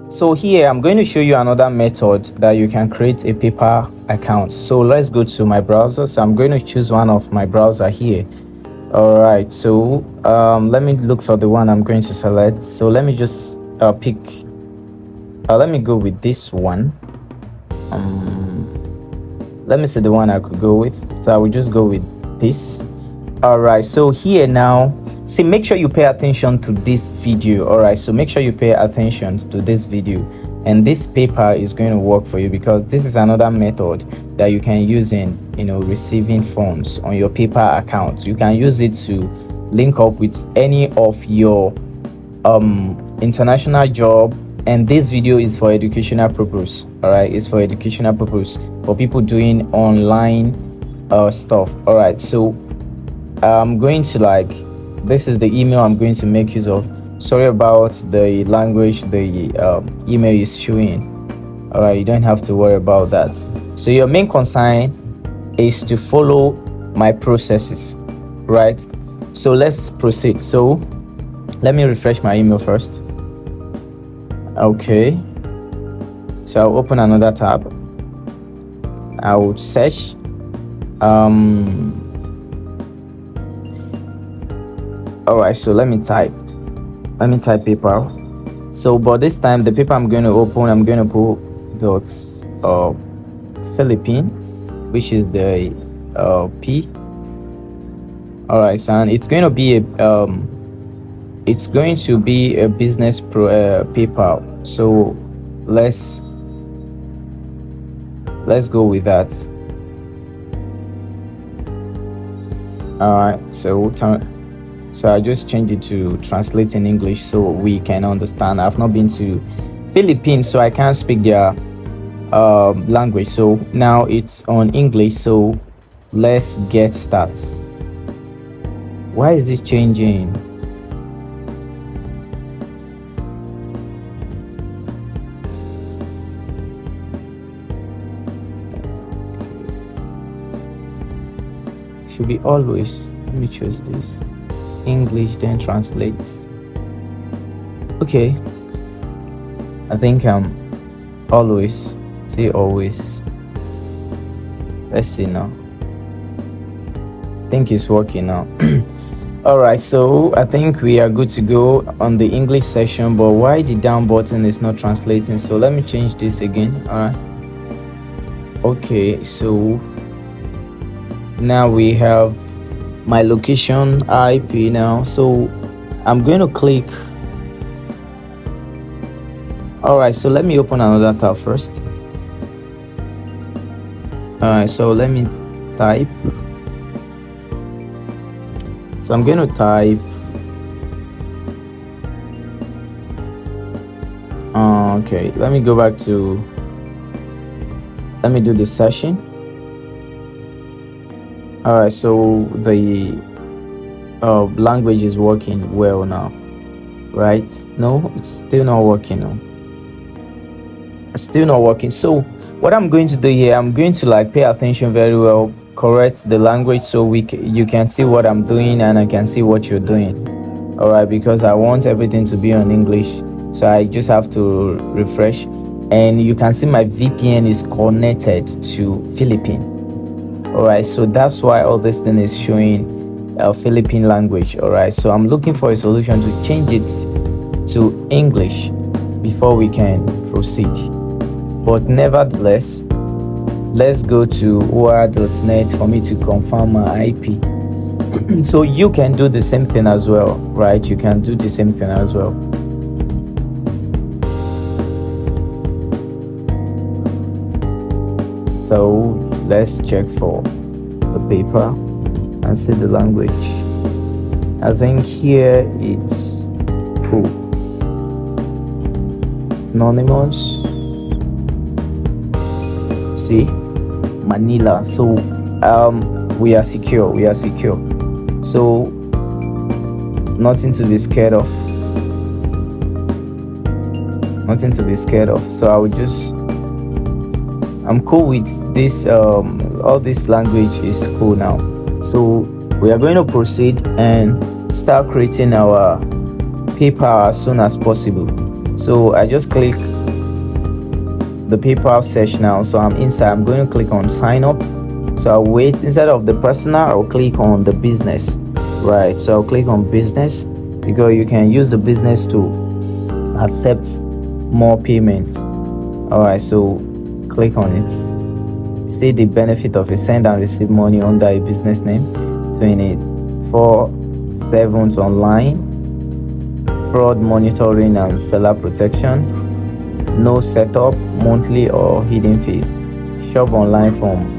So here I'm going to show you another method that you can create a paper account. So let's go to my browser. So I'm going to choose one of my browser here. All right, so let me look for the one I'm going to select. So let me just pick let me go with this one. Let me see the one I could go with. So I will just go with this. All right, so here now, see, make sure you pay attention to this video. All right, so make sure you pay attention to this video, and this paper is going to work for you, because this is another method that you can use in receiving funds on your paper account. You can use it to link up with any of your international job, and this video is for educational purpose. All right, it's for educational purpose for people doing online stuff. All right, so I'm going to this is the email I'm going to make use of. Sorry about the language the email is showing. All right, you don't have to worry about that. So your main concern is to follow my processes, right? So let's proceed. So let me refresh my email first. Okay, so I'll open another tab. I will search all right, so let me type paper. So but this time the paper I'm going to open, I'm going to put Philippine, which is the P. All right, so it's going to be a business paper. So let's go with that. All right, so I just changed it to translate in English so we can understand. I've not been to Philippines, so I can't speak their language. So now it's on English. So let's get started. Why is it changing? Should be always. Let me choose this. English, then translates. Okay, I think always. See always. Let's see now. I think it's working now. All right, so I think we are good to go on the English section, but why the down button is not translating? So let me change this again. All right, okay, so now we have my location IP now. So I'm going to click. All right, so let me open another tab first. All right, so let me type. So I'm going to type okay, let me go back to, let me do the session. All right, so the language is working well now, right? No, it's still not working. No, it's still not working. So what I'm going to do here, I'm going to pay attention very well, correct the language, so you can see what I'm doing and I can see what you're doing. All right, because I want everything to be on English, so I just have to refresh, and you can see my VPN is connected to Philippine. All right, so that's why all this thing is showing Philippine language. All right, so I'm looking for a solution to change it to English before we can proceed. But nevertheless, let's go to OR.net for me to confirm my IP. So you can do the same thing as well, right? You can do the same thing as well. So let's check for the paper and see the language. I think here it's anonymous. See, Manila. So we are secure. So nothing to be scared of. So I would just, I'm cool with this. All this language is cool now. So we are going to proceed and start creating our paper as soon as possible. So I just click the PayPal search now. So I'm inside. I'm going to click on sign up. So I'll wait. Instead of the personal, I'll click on the business. Right, so I'll click on business, because you can use the business to accept more payments. All right, so click on it. See the benefit of a send and receive money under a business name. 24/7 online, fraud monitoring and seller protection, no setup, monthly or hidden fees, shop online from.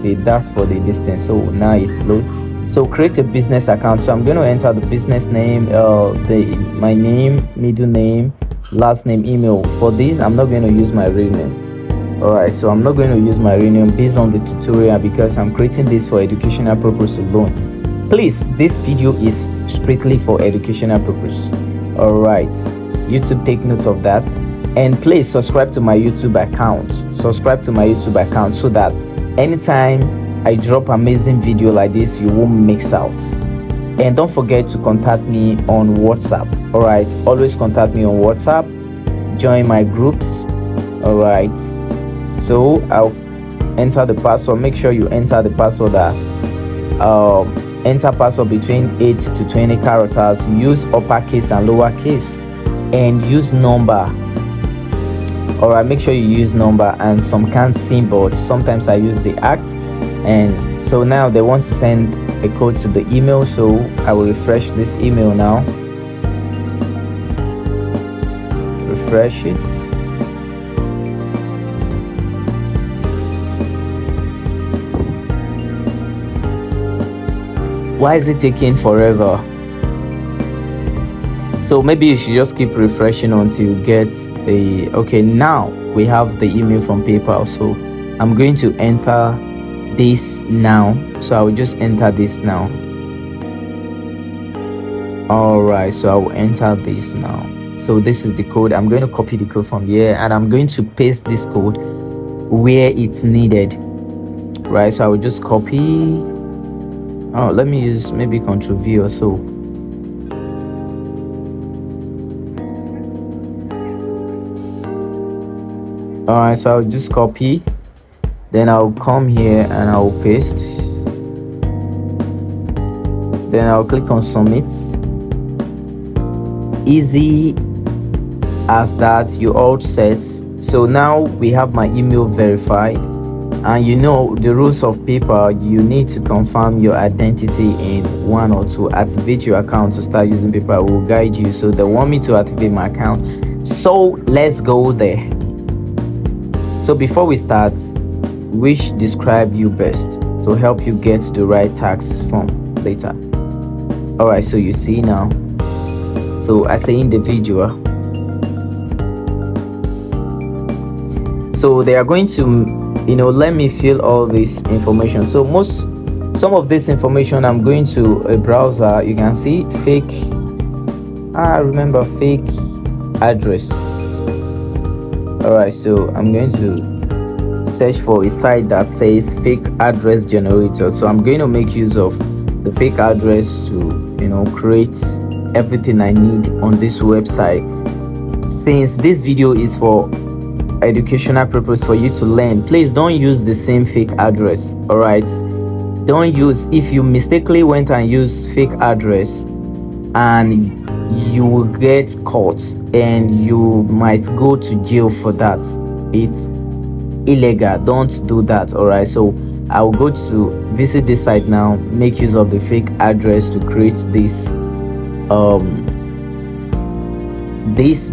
See, that's for the distance. So now it's load. So create a business account. So I'm going to enter the business name, my name, middle name, last name, email. For this, I'm not going to use my real name. All right, so I'm not going to use my real name based on the tutorial, because I'm creating this for educational purpose alone. Please, this video is strictly for educational purpose. All right, YouTube, take note of that. And please subscribe to my YouTube account. Subscribe to my YouTube account so that anytime I drop amazing video like this, you won't miss out. And don't forget to contact me on WhatsApp. All right, always contact me on WhatsApp. Join my groups. All right, so I'll enter the password. Make sure you enter the password that enter password between 8 to 20 characters. Use uppercase and lowercase, and use number. All right, make sure you use number and some can't symbol. Sometimes I use the act. And so now they want to send a code to the email, so I will refresh this email now. Refresh it. Why is it taking forever? So maybe you should just keep refreshing until you get the okay. Now we have the email from PayPal, so I'm going to enter this now. So I will just enter this now. All right, so I will enter this now. So this is the code. I'm going to copy the code from here, and I'm going to paste this code where it's needed. Right, so I will just copy. Oh, let me use maybe Ctrl V or so. All right, so I'll just copy. Then I'll come here and I'll paste. Then I'll click on submit. Easy as that. You all set. So now we have my email verified, and you know the rules of PayPal. You need to confirm your identity in 1 or 2. Activate your account to start using PayPal. Will guide you. So they want me to activate my account, so let's go there. So before we start, which describe you best to help you get the right tax form later? All right, so you see now. So I say individual. So they are going to, let me fill all this information. So some of this information, I'm going to a browser. You can see fake. Remember fake address. All right, so I'm going to search for a site that says fake address generator. So I'm going to make use of the fake address to create everything I need on this website. Since this video is for educational purpose for you to learn, please don't use the same fake address. All right, don't use. If you mistakenly went and used fake address, and you will get caught and you might go to jail for that. It's illegal. Don't do that. All right, so I will go to visit this site now, make use of the fake address to create this this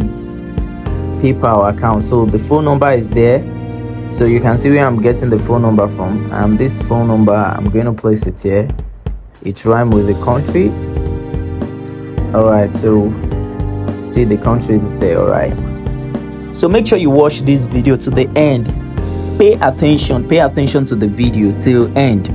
PayPal account. So the phone number is there, so you can see where I'm getting the phone number from. And this phone number, I'm going to place it here. It rhymes with the country. All right, so see the country is there. All right, so make sure you watch this video to the end. Pay attention to the video till end.